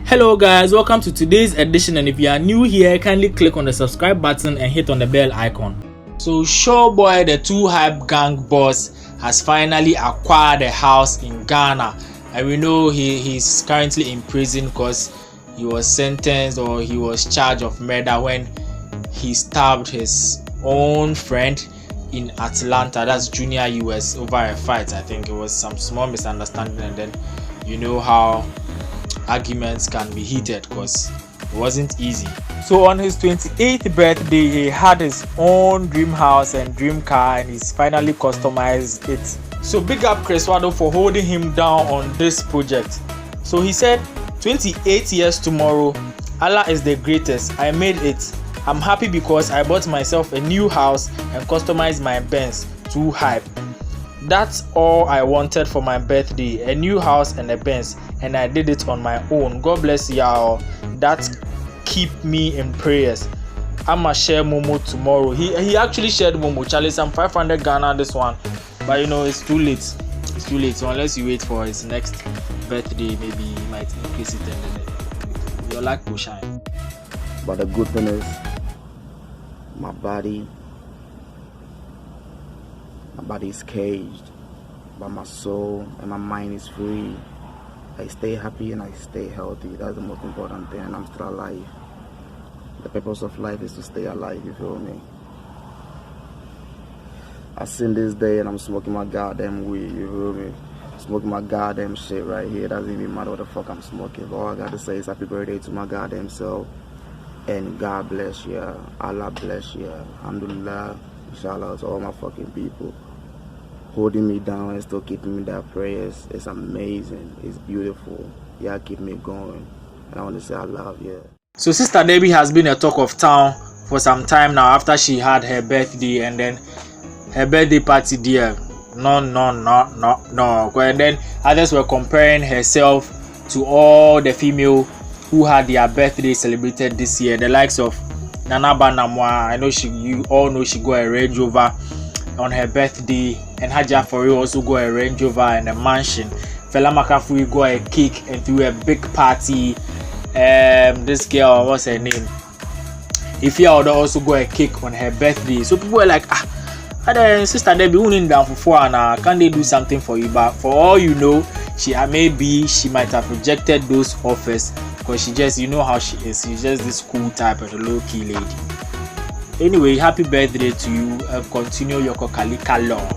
Hello guys, welcome to today's edition, and if you are new here, kindly click on the subscribe button and hit on the bell icon. So Showboy, the two hype gang boss, has finally acquired a house in Ghana, and we know he's currently in prison because he was sentenced or he was charged of murder when he stabbed his own friend in Atlanta, that's Junior US, over a fight. I think it was some small misunderstanding, and then you know how arguments can be heated because it wasn't easy. So on his 28th birthday, he had his own dream house and dream car, and he's finally customized it. So big up Chris Wado for holding him down on this project. So he said, 28 years tomorrow, Allah is the greatest. I made it. I'm happy because I bought myself a new house and customized my Benz. Too hype. That's all I wanted for my birthday, a new house and a Benz, and I did it on my own. God bless y'all. That keep me in prayers. I'ma share Momo tomorrow. He actually shared Momo. Charlie, some 500 Ghana this one, but you know it's too late. It's too late. So unless you wait for his next birthday, maybe he might increase it, and then your luck will shine. But the good thing is, my body is caged, but my soul and my mind is free. I stay happy and I stay healthy. That's the most important thing, and I'm still alive. The purpose of life is to stay alive, you feel me? I seen this day and I'm smoking my goddamn weed, you feel me? Smoking my goddamn shit right here. Doesn't even matter what the fuck I'm smoking. But all I gotta say is happy birthday to my goddamn self. And God bless you. Allah bless you. Alhamdulillah. Inshallah to all my fucking people holding me down and still keeping me their prayers. It's amazing. It's beautiful. Yeah, keep me going. And I want to say I love you. So Sister Debbie has been a talk of town for some time now after she had her birthday, and then her birthday party there. No. And then others were comparing herself to all the female who had their birthday celebrated this year. The likes of Nana Banamwa. I know you all know she got a Range Rover on her birthday, and Haja Fori also got a Range Rover and a mansion. Fela Makafui got a cake and threw a big party. This girl, what's her name? Ifya Odo also got a cake on her birthday. So people were like, Sister Debbie, who in down for 4 hours? Can they do something for you? But for all you know, she might have rejected those offers because she just, you know how she is. She's just this cool type of a low-key lady. Anyway, happy birthday to you and continue your kokalika love.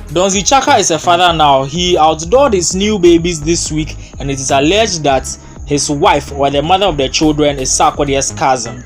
Donzy Chaka is a father now. He outdoored his new babies this week, and it is alleged that his wife or the mother of the children is Sarkodie's cousin.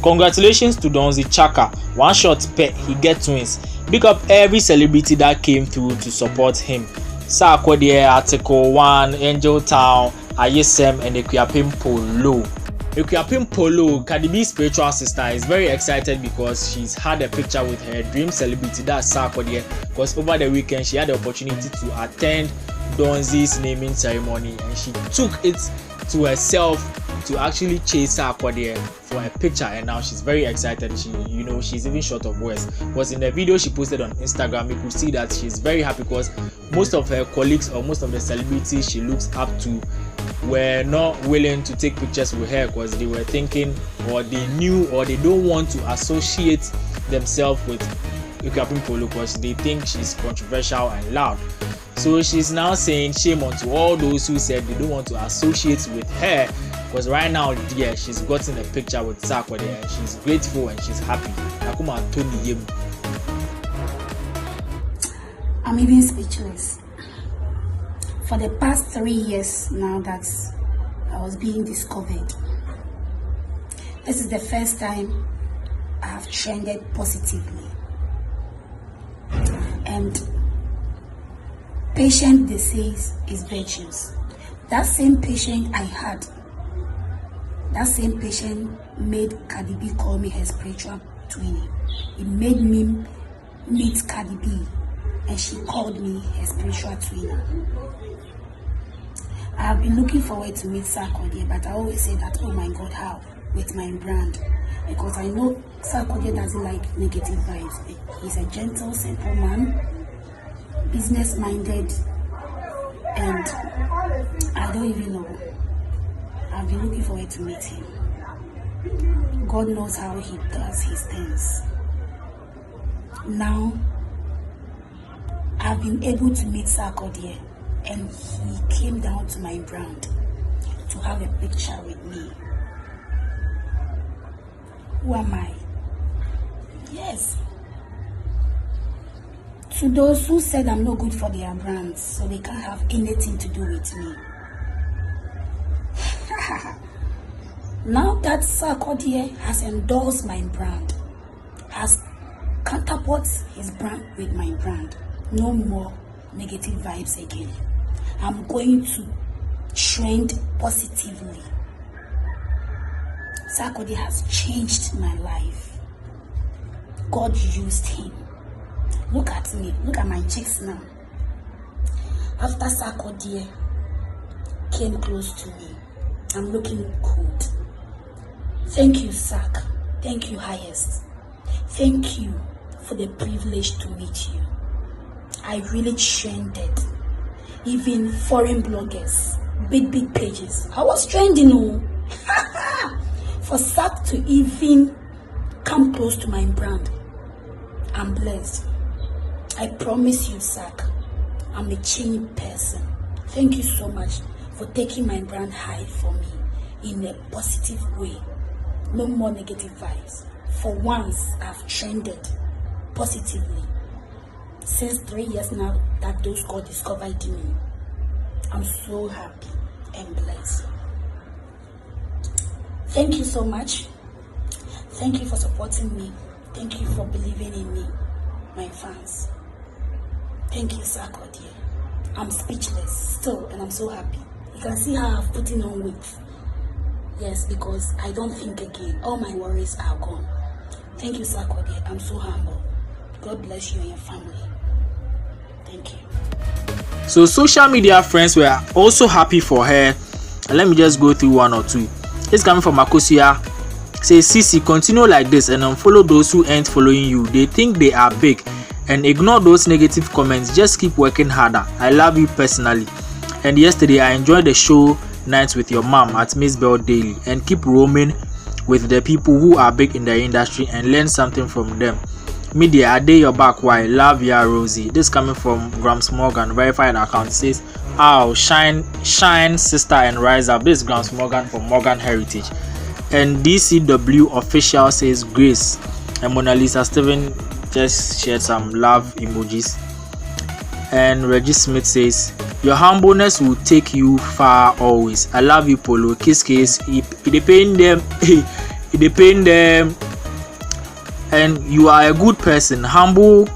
Congratulations to Donzy Chaka. One shot pet, he get twins. Big up every celebrity that came through to support him. Sarkodie, Article 1, Angel Town, Ayesem, and Akuapem Poloo. Akuapem Poloo, Cardi B's spiritual sister, is very excited because she's had a picture with her dream celebrity, that's Sarkodie, because over the weekend she had the opportunity to attend Donzy's naming ceremony, and she took it to herself to actually chase Sarkodie for a picture, and now she's very excited. She's even short of words. Because in the video she posted on Instagram, you could see that she's very happy because most of her colleagues or most of the celebrities she looks up to were not willing to take pictures with her because they were thinking, or they knew, or they don't want to associate themselves with Akuapem Poloo because they think she's controversial and loud. So she's now saying shame on to all those who said they don't want to associate with her, because right now, dear, she's gotten a picture with Sarkodie and she's grateful and she's happy. I'm even speechless. For the past 3 years now that I was being discovered, this is the first time I have trended positively. And patient, they say, is virtuous. That same patient I had, that same patient made Cardi B call me her spiritual twin. It made me meet Cardi B, and she called me her spiritual twin. I have been looking forward to meet Sarkodie, but I always say that, oh my God, how? With my brand. Because I know Sarkodie doesn't like negative vibes. He's a gentle, simple man, business-minded, and I don't even know. I've been looking forward to meet him. God knows how he does his things. Now, I've been able to meet Sarkodie, and he came down to my brand to have a picture with me. Who am I? Yes. To those who said I'm not good for their brands, so they can't have anything to do with me. Now that Sarkodie has endorsed my brand, has catapulted his brand with my brand, no more negative vibes again. I'm going to trend positively. Sarkodie has changed my life. God used him. Look at me. Look at my cheeks now. After Sarkodie came close to me, I'm looking good. Thank you, Sark. Thank you, Highest. Thank you for the privilege to meet you. I really trended. Even foreign bloggers, big pages. I was trending, oh. For Sark to even come close to my brand, I'm blessed. I promise you, Sark, I'm a changed person. Thank you so much for taking my brand high for me in a positive way. No more negative vibes. For once, I've trended positively. Since 3 years now that those God discovered me, I'm so happy and blessed. Thank you so much. Thank you for supporting me. Thank you for believing in me, my fans. Thank you, Sarkodie. I'm speechless still, and I'm so happy. You can see how I've put in on weight. Yes, because I don't think again. All my worries are gone. Thank you, Sarkodie. I'm so humble. God bless you and your family. Thank you. So social media friends were also happy for her. And let me just go through one or two. It's coming from Makosia. Says, Sisi, continue like this and unfollow those who ain't following you. They think they are big. And ignore those negative comments. Just keep working harder. I love you personally. And yesterday I enjoyed the show nights with your mom at Miss Bell Daily. And keep roaming with the people who are big in the industry and learn something from them. Media, I dare your back. Why? Love ya, Rosie. This coming from Grams Morgan, verified account. Says, "Oh, shine, sister, and rise up." This is Grams Morgan from Morgan Heritage. And DCW official says, "Grace." And Mona Lisa Steven just shared some love emojis. And Reggie Smith says, "Your humbleness will take you far always. I love you, Poloo. Kiss. It depend them. It depend them. And you are a good person, humble,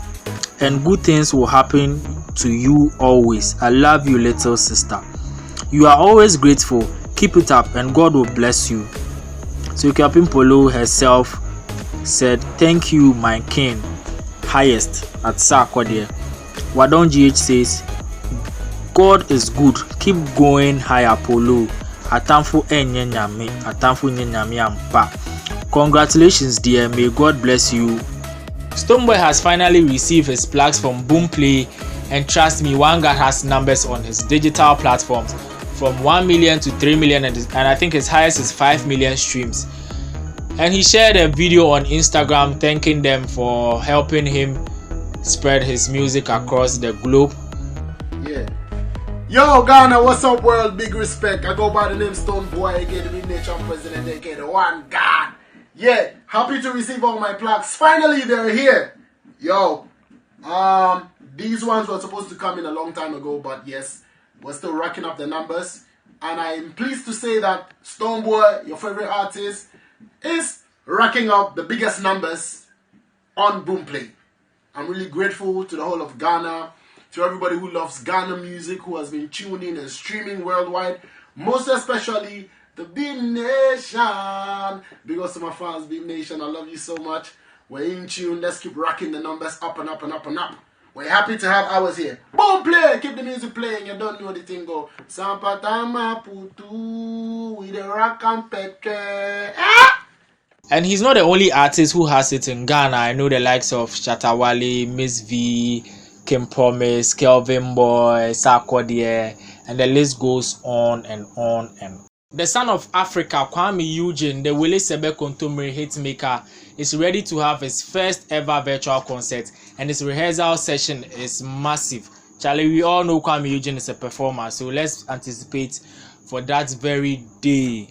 and good things will happen to you always. I love you, little sister. You are always grateful. Keep it up, and God will bless you." So Akuapem Poloo herself said, "Thank you, my king, Highest," at Sarkodie. Wadon GH says, "God is good. Keep going higher, Poloo. Atamfu enyenyame, atamfu nyenyame ampa. Congratulations, dear. May God bless you." Showboy has finally received his plaques from Boomplay, and trust me, one guy has numbers on his digital platforms from 1 million to 3 million, and I think his highest is 5 million streams. And he shared a video on Instagram thanking them for helping him spread his music across the globe. Yeah. Yo, Ghana, what's up, world? Big respect. I go by the name Showboy, again, the nation president, again, the one God. Yeah, happy to receive all my plaques. Finally, they're here. Yo, these ones were supposed to come in a long time ago, but yes, we're still racking up the numbers. And I'm pleased to say that Showboy, your favorite artist, is racking up the biggest numbers on Boomplay. I'm really grateful to the whole of Ghana, to everybody who loves Ghana music, who has been tuned in and streaming worldwide, most especially the Big Nation. Because to my fans, Big Nation, I love you so much. We're in tune. Let's keep racking the numbers up and up and up and up. We're happy to have ours here. Boomplay, keep the music playing. You don't know the thing go. Sampatama putu with the rock and petre. And he's not the only artist who has it in Ghana. I know the likes of Shatawale, Miss V, Kim Promise, Kelvin Boy, Sarkodie, and the list goes on and on and on. the son of Africa, Kuami Eugene, the Willie Sebe Kontomire hitmaker, is ready to have his first ever virtual concert, and his rehearsal session is massive. Charlie, we all know Kuami Eugene is a performer, so let's anticipate for that very day.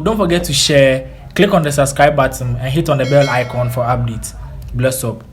Don't forget to share, click on the subscribe button and hit on the bell icon for updates. Bless up.